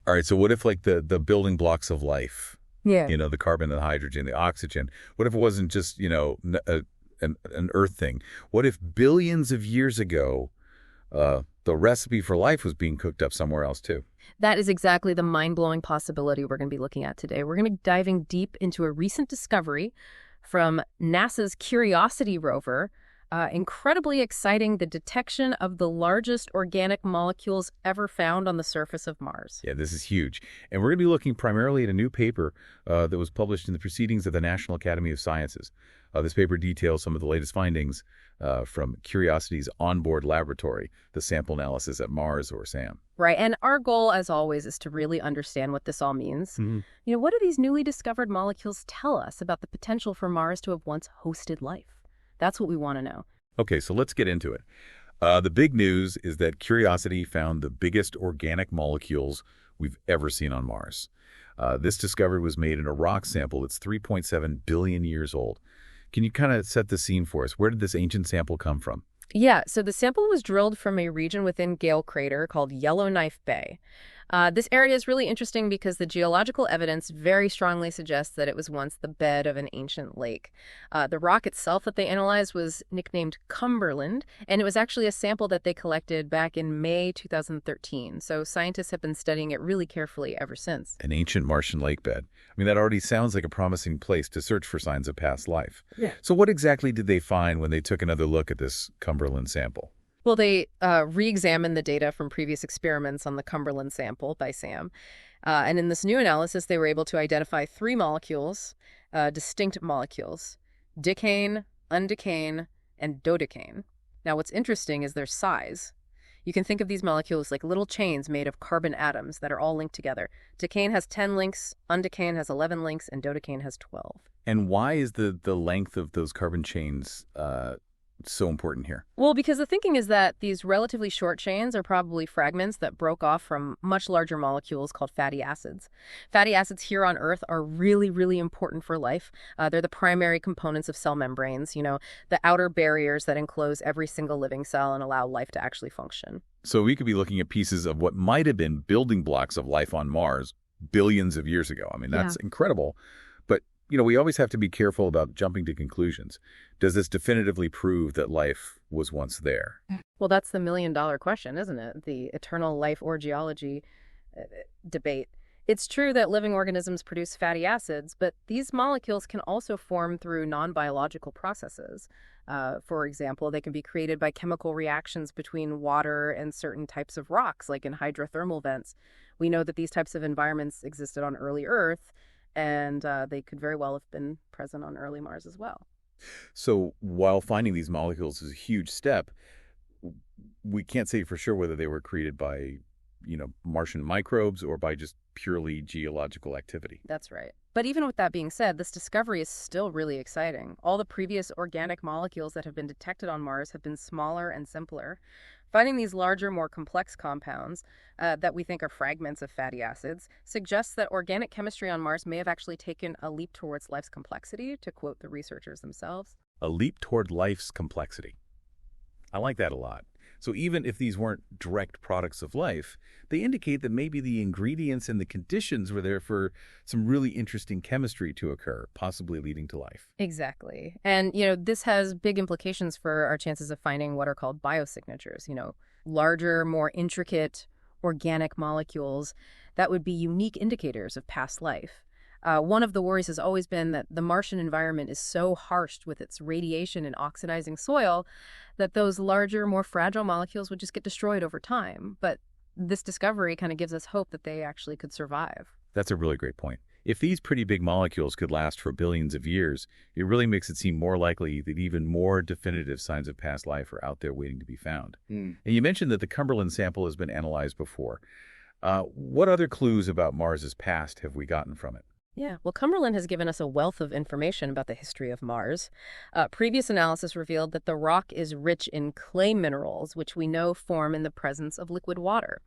All right, so what if like the building blocks of life, Yeah. the carbon, the hydrogen, the oxygen, what if it wasn't just, an Earth thing? What if billions of years ago, the recipe for life was being cooked up somewhere else too? That is exactly the mind-blowing possibility we're going to be looking at today. We're going to be diving deep into a recent discovery from NASA's Curiosity rover. Incredibly exciting, the detection of the largest organic molecules ever found on the surface of Mars. Yeah, this is huge. And we're going to be looking primarily at a new paper that was published in the Proceedings of the National Academy of Sciences. This paper details some of the latest findings from Curiosity's onboard laboratory, the sample analysis at Mars, or SAM. Right, and our goal, as always, is to really understand what this all means. What do these newly discovered molecules tell us about the potential for Mars to have once hosted life? That's what we want to know. Okay, so let's get into it. The big news is that Curiosity found the biggest organic molecules we've ever seen on Mars. This discovery was made in a rock sample that's 3.7 billion years old. Can you kind of set the scene for us? Where did this ancient sample come from? Yeah, so the sample was drilled from a region within Gale Crater called Yellowknife Bay. This area is really interesting because the geological evidence very strongly suggests that it was once the bed of an ancient lake. The rock itself that they analyzed was nicknamed Cumberland, and it was actually a sample that they collected back in May 2013. So scientists have been studying it really carefully ever since. An ancient Martian lakebed. I mean, that already sounds like a promising place to search for signs of past life. Yeah. So what exactly did they find when they took another look at this Cumberland sample? Well, they re-examined the data from previous experiments on the Cumberland sample by SAM. And in this new analysis, they were able to identify three molecules, distinct molecules: Decane, Undecane, and Dodecane. Now, what's interesting is their size. You can think of these molecules like little chains made of carbon atoms that are all linked together. Decane has 10 links, Undecane has 11 links, and Dodecane has 12. And why is the length of those carbon chains so important here? Well, because the thinking is that these relatively short chains are probably fragments that broke off from much larger molecules called fatty acids. Fatty acids here on Earth are really, really important for life. They're the primary components of cell membranes, the outer barriers that enclose every single living cell and allow life to actually function. So we could be looking at pieces of what might have been building blocks of life on Mars billions of years ago. I mean, that's incredible. But, we always have to be careful about jumping to conclusions. Does this definitively prove that life was once there? Well, that's the million-dollar question, isn't it? The eternal life or geology debate. It's true that living organisms produce fatty acids, but these molecules can also form through non-biological processes. For example, they can be created by chemical reactions between water and certain types of rocks, like in hydrothermal vents. We know that these types of environments existed on early Earth, and they could very well have been present on early Mars as well. So while finding these molecules is a huge step, we can't say for sure whether they were created by, Martian microbes or by just purely geological activity. That's right. But even with that being said, this discovery is still really exciting. All the previous organic molecules that have been detected on Mars have been smaller and simpler. Finding these larger, more complex compounds that we think are fragments of fatty acids suggests that organic chemistry on Mars may have actually taken a leap towards life's complexity, to quote the researchers themselves. A leap toward life's complexity. I like that a lot. So even if these weren't direct products of life, they indicate that maybe the ingredients and the conditions were there for some really interesting chemistry to occur, possibly leading to life. Exactly. And, this has big implications for our chances of finding what are called biosignatures, larger, more intricate organic molecules that would be unique indicators of past life. One of the worries has always been that the Martian environment is so harsh with its radiation and oxidizing soil that those larger, more fragile molecules would just get destroyed over time. But this discovery kind of gives us hope that they actually could survive. That's a really great point. If these pretty big molecules could last for billions of years, it really makes it seem more likely that even more definitive signs of past life are out there waiting to be found. And you mentioned that the Cumberland sample has been analyzed before. What other clues about Mars's past have we gotten from it? Yeah, well, Cumberland has given us a wealth of information about the history of Mars. Previous analysis revealed that the rock is rich in clay minerals, which we know form in the presence of liquid water.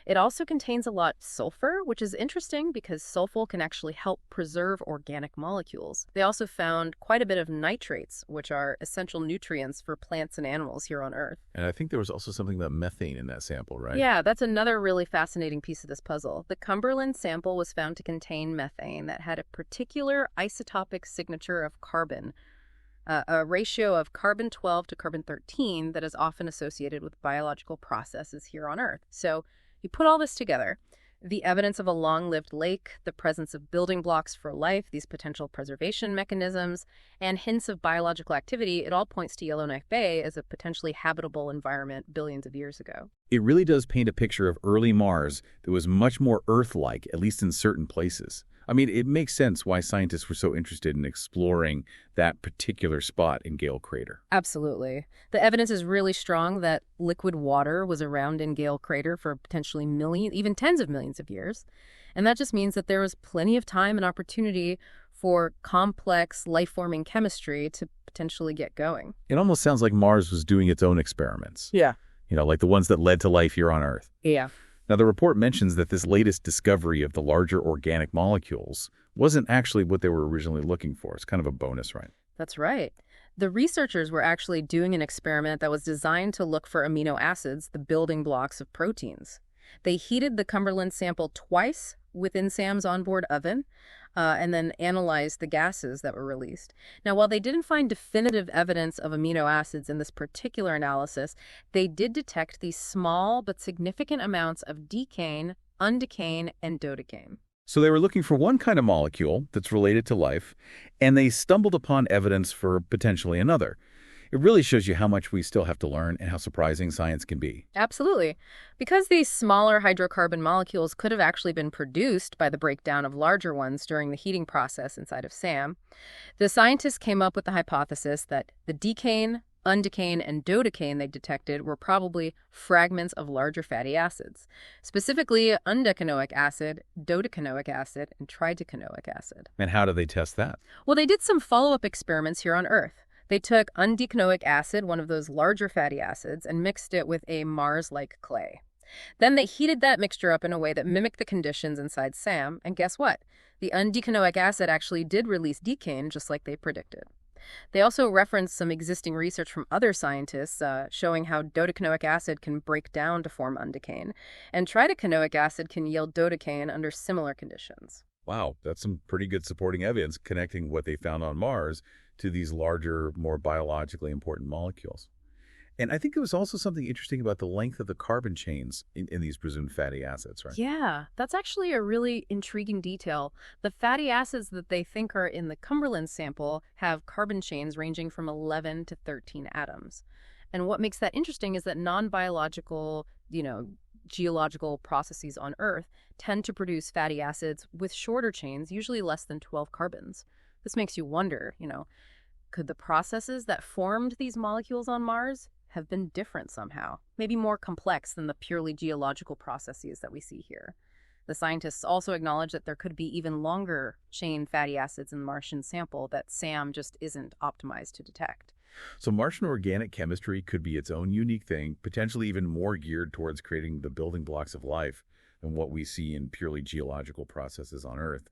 It also contains a lot of sulfur, which is interesting because sulfur can actually help preserve organic molecules. They also found quite a bit of nitrates, which are essential nutrients for plants and animals here on Earth. And I think there was also something about methane in that sample, right? Yeah, that's another really fascinating piece of this puzzle. The Cumberland sample was found to contain methane that had a particular isotopic signature of carbon, a ratio of carbon-12 to carbon-13 that is often associated with biological processes here on Earth. So you put all this together, the evidence of a long-lived lake, the presence of building blocks for life, these potential preservation mechanisms, and hints of biological activity, it all points to Yellowknife Bay as a potentially habitable environment billions of years ago. It really does paint a picture of early Mars that was much more Earth-like, at least in certain places. I mean, it makes sense why scientists were so interested in exploring that particular spot in Gale Crater. Absolutely. The evidence is really strong that liquid water was around in Gale Crater for potentially millions, even tens of millions of years. And that just means that there was plenty of time and opportunity for complex life-forming chemistry to potentially get going. It almost sounds like Mars was doing its own experiments. Yeah. You know, like the ones that led to life here on Earth. Yeah. Now, the report mentions that this latest discovery of the larger organic molecules wasn't actually what they were originally looking for. It's kind of a bonus, right? That's right. The researchers were actually doing an experiment that was designed to look for amino acids, the building blocks of proteins. They heated the Cumberland sample twice within Sam's onboard oven, and then analyzed the gases that were released. Now, while they didn't find definitive evidence of amino acids in this particular analysis, they did detect these small but significant amounts of decane, undecane, and dodecane. So they were looking for one kind of molecule that's related to life, and they stumbled upon evidence for potentially another. It really shows you how much we still have to learn and how surprising science can be. Absolutely. Because these smaller hydrocarbon molecules could have actually been produced by the breakdown of larger ones during the heating process inside of SAM, the scientists came up with the hypothesis that the decane, undecane, and dodecane they detected were probably fragments of larger fatty acids, specifically undecanoic acid, dodecanoic acid, and tridecanoic acid. And how do they test that? Well, they did some follow-up experiments here on Earth. They took undecanoic acid, one of those larger fatty acids, and mixed it with a Mars-like clay. Then they heated that mixture up in a way that mimicked the conditions inside SAM, and guess what? The undecanoic acid actually did release decane just like they predicted. They also referenced some existing research from other scientists showing how dodecanoic acid can break down to form undecane, and tridecanoic acid can yield dodecane under similar conditions. Wow, that's some pretty good supporting evidence connecting what they found on Mars to these larger, more biologically important molecules. And I think there was also something interesting about the length of the carbon chains in these presumed fatty acids, right? Yeah, that's actually a really intriguing detail. The fatty acids that they think are in the Cumberland sample have carbon chains ranging from 11 to 13 atoms. And what makes that interesting is that non-biological, geological processes on Earth tend to produce fatty acids with shorter chains, usually less than 12 carbons. This makes you wonder, could the processes that formed these molecules on Mars have been different somehow, maybe more complex than the purely geological processes that we see here? The scientists also acknowledge that there could be even longer chain fatty acids in the Martian sample that SAM just isn't optimized to detect. So Martian organic chemistry could be its own unique thing, potentially even more geared towards creating the building blocks of life than what we see in purely geological processes on Earth.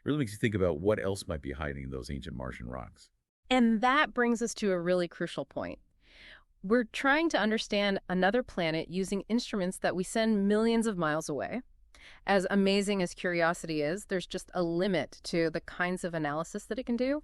It really makes you think about what else might be hiding in those ancient Martian rocks. And that brings us to a really crucial point. We're trying to understand another planet using instruments that we send millions of miles away. As amazing as Curiosity is, there's just a limit to the kinds of analysis that it can do.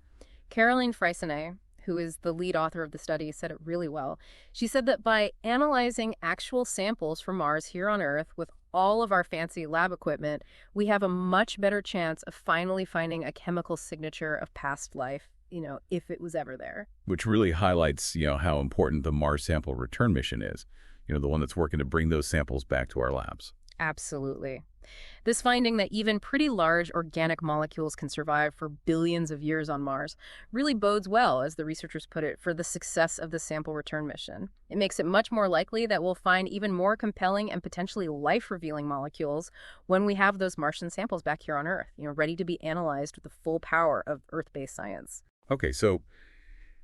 Caroline Freycinet, who is the lead author of the study, said it really well. She said that by analyzing actual samples from Mars here on Earth with all of our fancy lab equipment, we have a much better chance of finally finding a chemical signature of past life, if it was ever there. Which really highlights, how important the Mars sample return mission is, the one that's working to bring those samples back to our labs. Absolutely. This finding that even pretty large organic molecules can survive for billions of years on Mars really bodes well, as the researchers put it, for the success of the sample return mission. It makes it much more likely that we'll find even more compelling and potentially life-revealing molecules when we have those Martian samples back here on Earth, ready to be analyzed with the full power of Earth-based science. Okay, so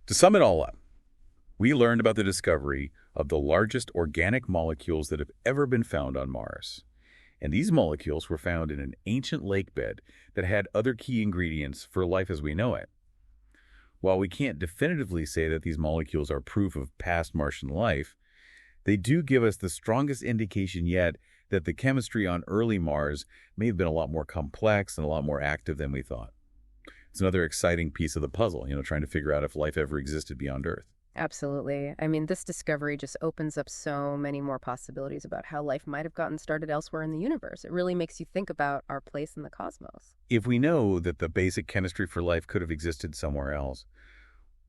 to sum it all up, we learned about the discovery of the largest organic molecules that have ever been found on Mars. And these molecules were found in an ancient lakebed that had other key ingredients for life as we know it. While we can't definitively say that these molecules are proof of past Martian life, they do give us the strongest indication yet that the chemistry on early Mars may have been a lot more complex and a lot more active than we thought. It's another exciting piece of the puzzle, trying to figure out if life ever existed beyond Earth. Absolutely. I mean, this discovery just opens up so many more possibilities about how life might have gotten started elsewhere in the universe. It really makes you think about our place in the cosmos. If we know that the basic chemistry for life could have existed somewhere else,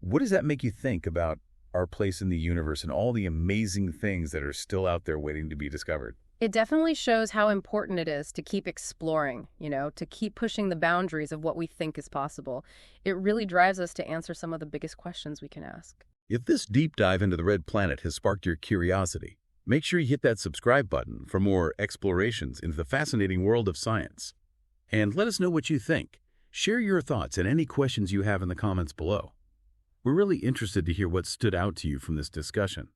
what does that make you think about our place in the universe and all the amazing things that are still out there waiting to be discovered? It definitely shows how important it is to keep exploring, to keep pushing the boundaries of what we think is possible. It really drives us to answer some of the biggest questions we can ask. If this deep dive into the red planet has sparked your curiosity, make sure you hit that subscribe button for more explorations into the fascinating world of science. And let us know what you think. Share your thoughts and any questions you have in the comments below. We're really interested to hear what stood out to you from this discussion.